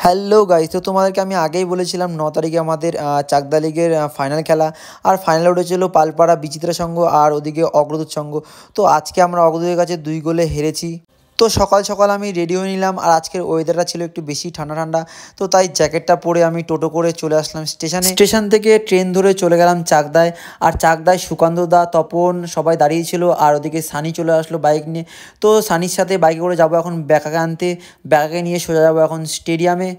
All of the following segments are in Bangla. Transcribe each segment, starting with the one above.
হ্যালো গাইস, তো তোমাদেরকে আমি আগেই বলেছিলাম 9 তারিখে আমাদের চাকদা লিগের ফাইনাল খেলা। আর ফাইনালে উঠেছিল পালপাড়া বিচিত্রা সংঘ আর ওদিকে অগ্রদূত সংঘ। তো আজকে আমরা অগ্রদূতের কাছে 2 গোলে হেরেছি। তো সকাল সকাল আমি রেডি হয়ে নিলাম, আর আজকের ওয়েদারটা ছিল একটু বেশি ঠান্ডা ঠান্ডা। তো তাই জ্যাকেটটা পরে আমি টোটো করে চলে আসলাম স্টেশন থেকে ট্রেন ধরে চলে গেলাম চাকদায়। আর চাকদায় সুকান্ত দা, তপন সবাই দাঁড়িয়েছিল, আর ওদিকে সানি চলে আসলো বাইক নিয়ে। তো সানির সাথে বাইকে করে যাবো এখন ব্যাকাকে আনতে। ব্যাকাকে নিয়ে সোজা যাবো এখন স্টেডিয়ামে।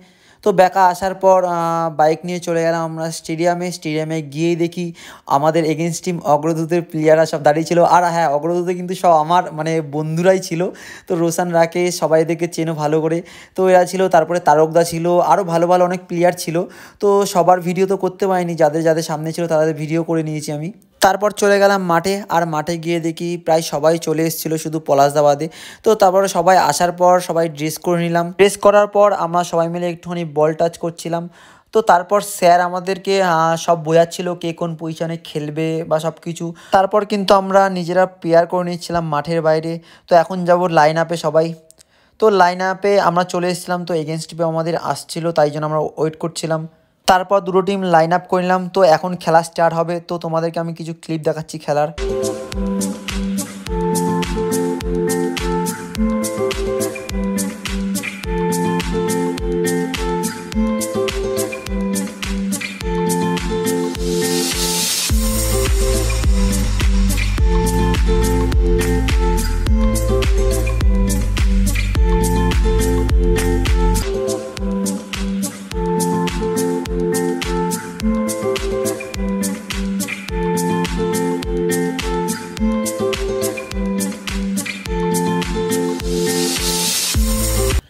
তো ব্যাকা আসার পর বাইক নিয়ে চলে গেলাম আমরা স্টেডিয়ামে গিয়েই দেখি আমাদের এগেনস্ট টিম অগ্রদূতের প্লেয়াররা সব দাঁড়িয়েছিল। আর হ্যাঁ, অগ্রদূতে কিন্তু সব আমার মানে বন্ধুরাই ছিল। তো রোশান, রাকেশ সবাই এদেরকে চেনো ভালো করে। তো এরা ছিল, তারপরে তারকদা ছিল, আরও ভালো ভালো অনেক প্লেয়ার ছিল। তো সবার ভিডিও তো করতে পারিনি, যাদের যাদের সামনে ছিল তাদের ভিডিও করে নিয়েছি আমি। তারপর চলে গেলাম মাঠে, আর মাঠে গিয়ে দেখি প্রায় সবাই চলে এসেছিলো শুধু পলাশদা বাদে। তো তারপরে সবাই আসার পর সবাই ড্রেস করে নিলাম। ড্রেস করার পর আমরা সবাই মিলে একটুখানি বল টাচ করছিলাম। তো তারপর স্যার আমাদেরকে সব বোঝাচ্ছিল কে কোন পজিশনে খেলবে বা সব কিছু। তারপর কিন্তু আমরা নিজেরা প্রেয়ার করে নিচ্ছিলাম মাঠের বাইরে। তো এখন যাব লাইন আপে সবাই। তো লাইন আপে আমরা চলে এসেছিলাম। তো এগেনস্ট টিমে আমাদের আসছিল, তাই জন্য আমরা ওয়েট করছিলাম। তারপর দুটো টিম লাইন আপ করে নিলাম। তো এখন খেলা স্টার্ট হবে। তো তোমাদেরকে আমি কিছু ক্লিপ দেখাচ্ছি খেলার।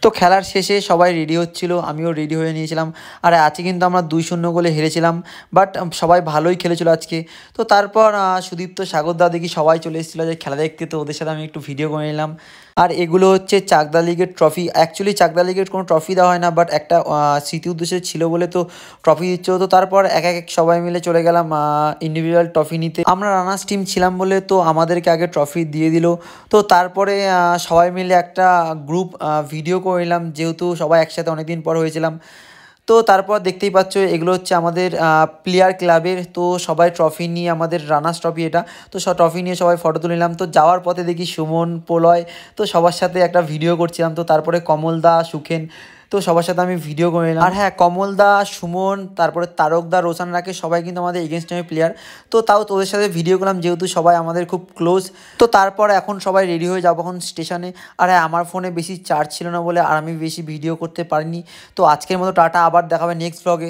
তো খেলার শেষে সবাই রেডি হচ্ছিল, আমিও রেডি হয়ে নিয়েছিলাম। আর আজকে কিন্তু আমরা 2-0 গোলে হেরেছিলাম, বাট সবাই ভালোই খেলেছিল আজকে। তো তারপর সুদীপ্ত, সাগরদা দেখি সবাই চলে এসেছিলো যে খেলা দেখতে। তো ওদের সাথে আমি একটু ভিডিও করে নিলাম। আর এগুলো হচ্ছে চাকদা লিগের ট্রফি। অ্যাকচুয়ালি চাকদা লিগের কোনো ট্রফি দেওয়া হয় না, বাট একটা স্মৃতি উদ্দেশ্যে ছিল বলে তো ট্রফি দিচ্ছিল। তো তারপর এক এক সবাই মিলে চলে গেলাম ইন্ডিভিজুয়াল ট্রফি নিতে। আমরা রানার্স টিম ছিলাম বলে তো আমাদেরকে আগে ট্রফি দিয়ে দিল। তো তারপরে সবাই মিলে একটা গ্রুপ ভিডিও করে নিলাম, যেহেতু সবাই একসাথে অনেকদিন পর হয়েছিলাম। তো তারপর দেখতেই পাচ্ছ এগুলো হচ্ছে আমাদের প্লেয়ার ক্লাবের। তো সবাই ট্রফি নিয়ে, আমাদের রানার্স ট্রফি এটা। তো সব ট্রফি নিয়ে সবাই ফটো তুলে নিলাম। তো যাওয়ার পথে দেখি সুমন, প্রলয়, তো সবার সাথে একটা ভিডিও করছিলাম। তো তারপরে কমলদা, সুখেন, তো সবার সাথে আমি ভিডিও করে নিলাম। আর হ্যাঁ, কমলদা, সুমন, তারপরে তারকদা, রোশান, রাকেশ সবাই কিন্তু আমাদের এগেনস্ট টিমের প্লেয়ার। তো তাও তোদের সাথে ভিডিও করলাম, যেহেতু সবাই আমাদের খুব ক্লোজ। তো তারপর এখন সবাই রেডি হয়ে যাবো এখন স্টেশনে। আর হ্যাঁ, আমার ফোনে বেশি চার্জ ছিল না বলে আর আমি বেশি ভিডিও করতে পারিনি। তো আজকের মতো টাটা, আবার দেখাবে নেক্সট ব্লগে।